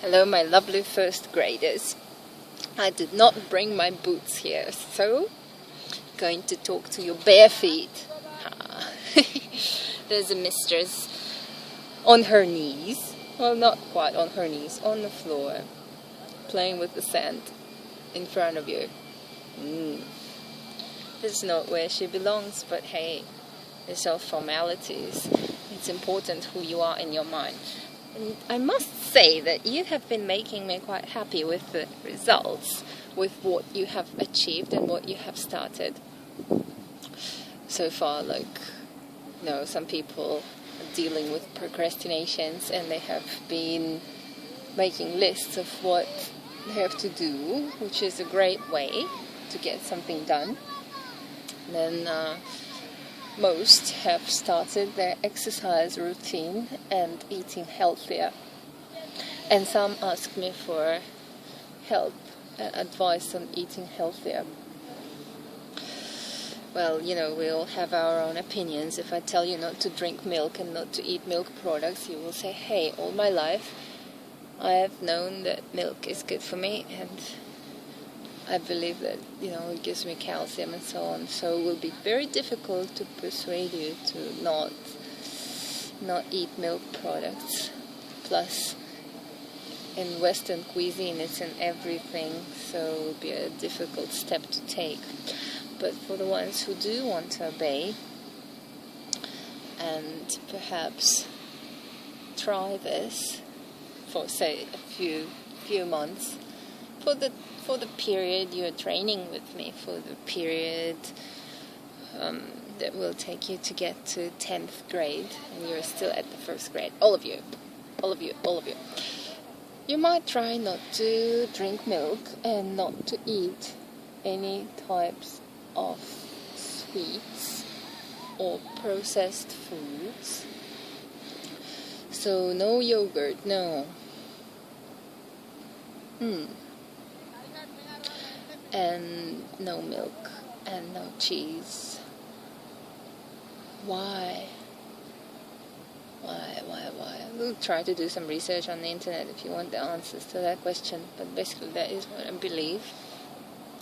Hello, my lovely first graders. I did not bring my boots here, so going to talk to your bare feet. There's a mistress on her knees, well, not quite on her knees, on the floor, playing with the sand in front of you. This is not where she belongs, but hey, it's all formalities. It's important who you are in your mind. And I must say that you have been making me quite happy with the results, with what you have achieved and what you have started so far. Some people are dealing with procrastinations and they have been making lists of what they have to do, which is a great way to get something done. Then most have started their exercise routine and eating healthier. And some ask me for help and advice on eating healthier. Well, we all have our own opinions. If I tell you not to drink milk and not to eat milk products, you will say, hey, all my life I have known that milk is good for me, and I believe that, it gives me calcium and so on. So it will be very difficult to persuade you to not eat milk products. Plus, in Western cuisine, it's in everything, so it will be a difficult step to take. But for the ones who do want to obey and perhaps try this for, say, a few months, for the period you're training with me, for the period that will take you to get to 10th grade, and you're still at the first grade, all of you, you might try not to drink milk and not to eat any types of sweets or processed foods. So no yogurt, no. And no milk and no cheese. Why? We'll try to do some research on the internet if you want the answers to that question, but basically that is what I believe.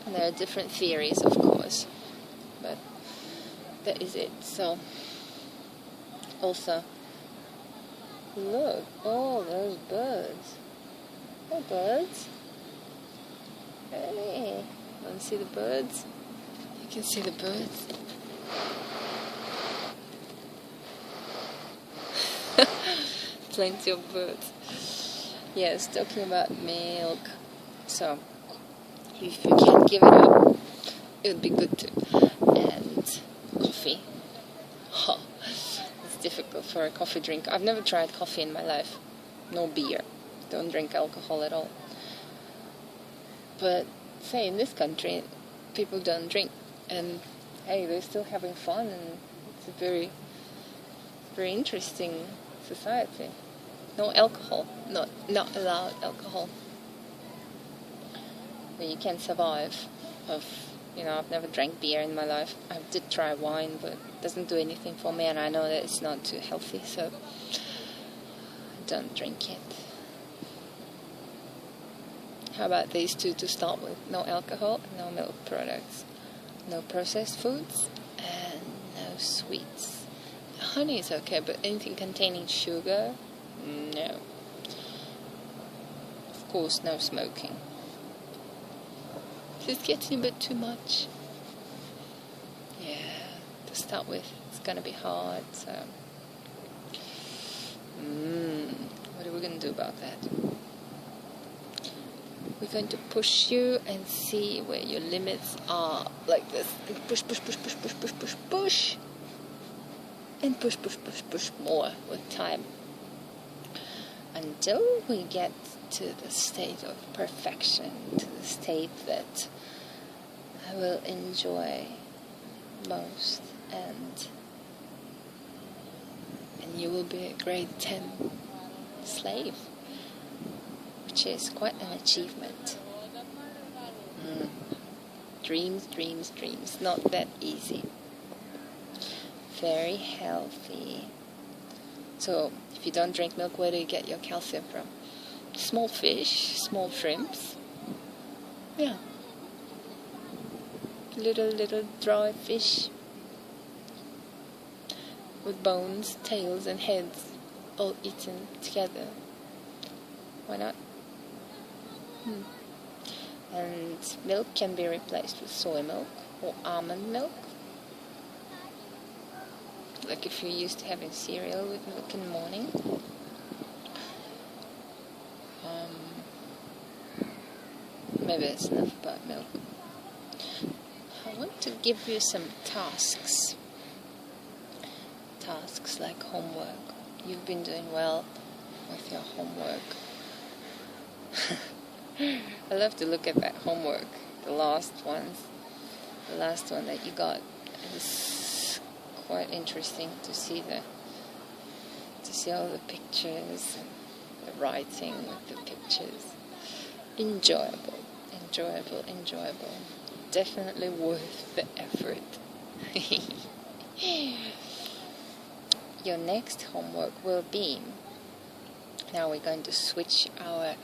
And there are different theories, of course, but that is it. So, also, look, all those birds. Oh, birds. Hey, want to see the birds? You can see the birds. Plenty of birds. Yes, talking about milk. So, if you can't give it up, it would be good to. And coffee. It's difficult for a coffee drinker. I've never tried coffee in my life. No beer. Don't drink alcohol at all. But, say, in this country, people don't drink. And, hey, they're still having fun. And it's a very, very interesting society. No alcohol. Not allowed alcohol. But you can survive. I've never drank beer in my life. I did try wine, but it doesn't do anything for me. And I know that it's not too healthy, so I don't drink it. How about these two to start with? No alcohol, no milk products, no processed foods, and no sweets. Honey is okay, but anything containing sugar, no. Of course, no smoking. It's getting a bit too much. Yeah, to start with, it's going to be hard, so... what are we going to do about that? We're going to push you and see where your limits are, like this. And push. And push more with time. Until we get to the state of perfection, to the state that I will enjoy most, and you will be a grade 10 slave, which is quite an achievement. Dreams, not that easy. Very healthy. So, if you don't drink milk, where do you get your calcium from? small fish, small shrimps. Yeah. Little dry fish with bones, tails and heads all eaten together. Why not? And milk can be replaced with soy milk or almond milk. Like if you're used to having cereal with milk in the morning. Maybe that's enough about milk. I want to give you some tasks. Tasks like homework. You've been doing well with your homework. I love to look at that homework. The last one that you got. It's quite interesting to see all the pictures and the writing with the pictures. Enjoyable. Definitely worth the effort. Your next homework will be, now we're going to switch our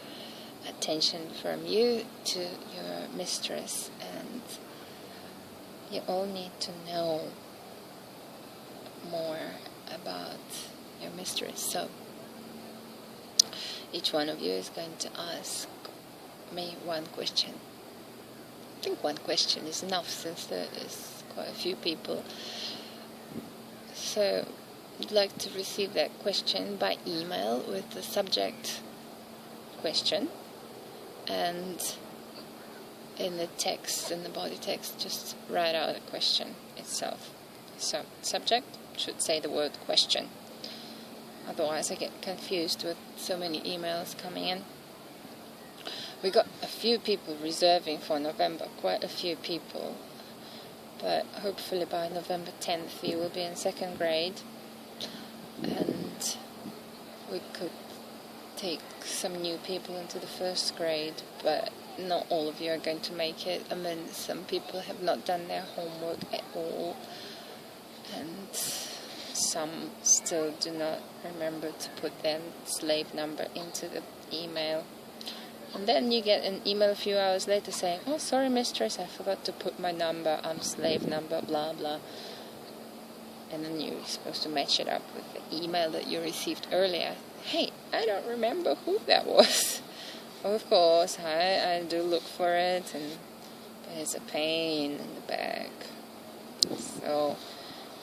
attention from you to your mistress, and you all need to know more about your mistress. So each one of you is going to ask me one question. I think one question is enough since there is quite a few people. So I'd like to receive that question by email with the subject question, and in the text, in the body text, just write out the question itself. So subject should say the word question. Otherwise I get confused with so many emails coming in. We got a few people reserving for November, quite a few people. But hopefully by November 10th you will be in 2nd grade. And we could take some new people into the 1st grade, but not all of you are going to make it. I mean, some people have not done their homework at all, and some still do not remember to put their slave number into the email. And then you get an email a few hours later saying, "Oh, sorry, mistress, I forgot to put my number. I'm slave number, blah, blah." And then you're supposed to match it up with the email that you received earlier. Hey, I don't remember who that was. Of course, I do look for it, and there's a pain in the back. So,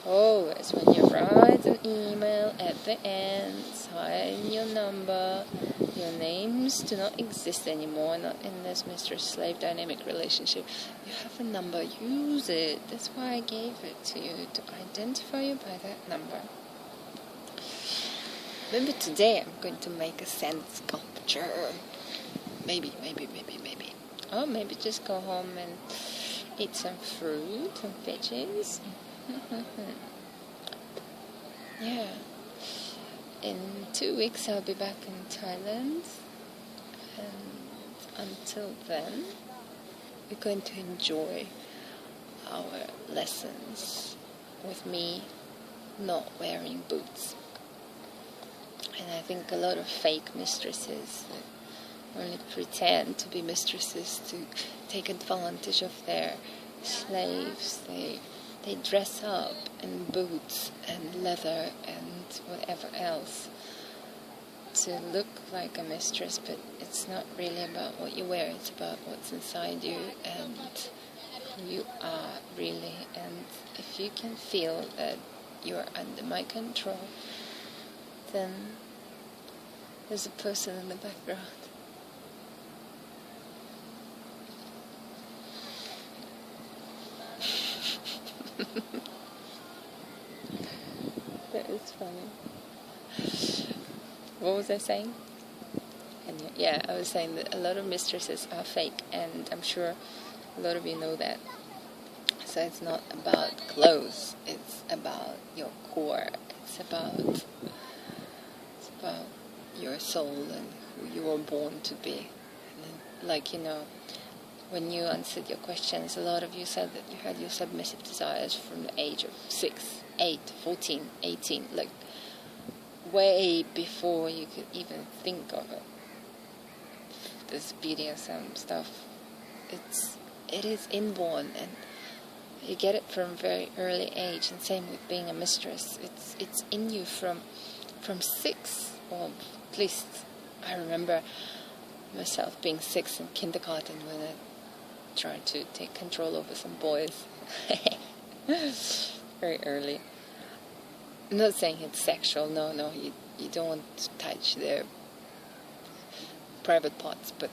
always when you write an email at the end, sign your number. Your names do not exist anymore, not in this mistress-slave dynamic relationship. You have a number, use it. That's why I gave it to you, to identify you by that number. Maybe today I'm going to make a sand sculpture. Maybe. Or maybe just go home and eat some fruit and veggies. Yeah. In 2 weeks I'll be back in Thailand, and until then we're going to enjoy our lessons with me not wearing boots. And I think a lot of fake mistresses that only pretend to be mistresses to take advantage of their slaves, they dress up in boots and leather and whatever else to look like a mistress, but it's not really about what you wear, it's about what's inside you and who you are really. And if you can feel that you're under my control, then there's a person in the background. That is funny. What was I saying? And yeah, I was saying that a lot of mistresses are fake, and I'm sure a lot of you know that. So it's not about clothes, it's about your core, it's about your soul and who you were born to be. And like, when you answered your questions, a lot of you said that you had your submissive desires from the age of 6, 8, 14, 18, like way before you could even think of it. this BDSM stuff, it is inborn, and you get it from a very early age. And same with being a mistress. It's in you from 6, or at least I remember myself being 6 in kindergarten when I tried to take control over some boys. Very early. I'm not saying it's sexual, no, you don't want to touch their private parts, but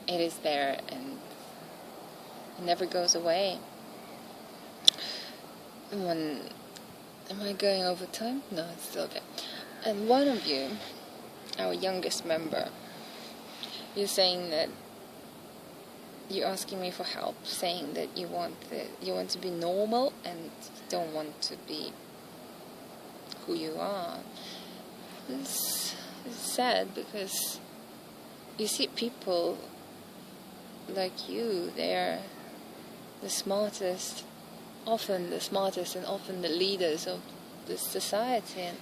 it is there, and it never goes away. Am I going over time? No, it's still there. And one of you, our youngest member, you're saying that you're asking me for help, saying that you want to be normal and you don't want to be who you are. It's sad, because you see people like you, they're the smartest, often and often the leaders of this society, and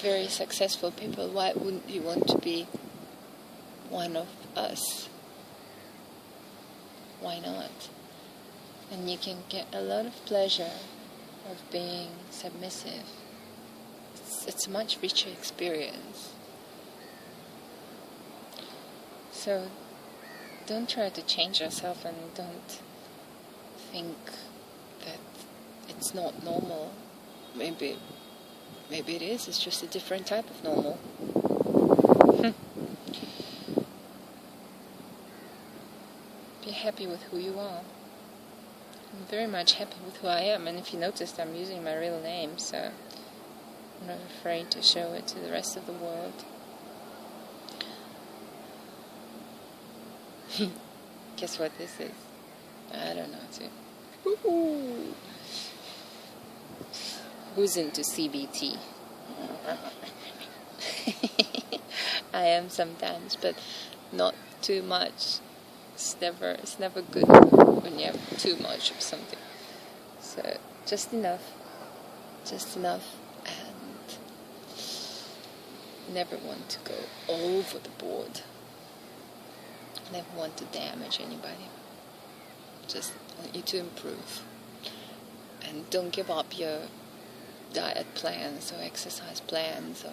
very successful people. Why wouldn't you want to be one of us? Why not? And you can get a lot of pleasure of being submissive. It's a much richer experience. So don't try to change yourself, and don't think that it's not normal. Maybe it is. It's just a different type of normal. Be happy with who you are. I'm very much happy with who I am, and if you noticed, I'm using my real name, so I'm not afraid to show it to the rest of the world. Guess what this is? I don't know too. Woohoo! Who's into CBT? I am sometimes, but not too much. It's never good when you have too much of something. So just enough, and never want to go over the board. Never want to damage anybody. Just want you to improve. And don't give up your diet plans or exercise plans, or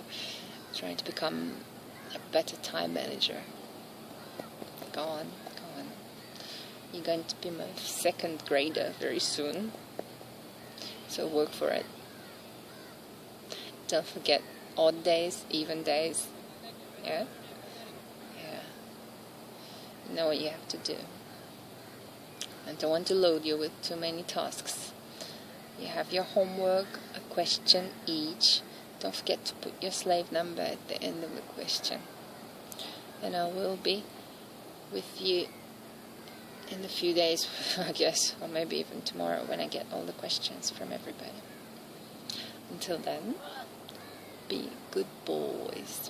trying to become a better time manager. Go on. You're going to be my 2nd grader very soon, so work for it. Don't forget odd days, even days. Yeah? You know what you have to do. I don't want to load you with too many tasks. You have your homework, a question each. Don't forget to put your slave number at the end of the question. And I will be with you in a few days, I guess, or maybe even tomorrow, when I get all the questions from everybody. Until then, be good boys.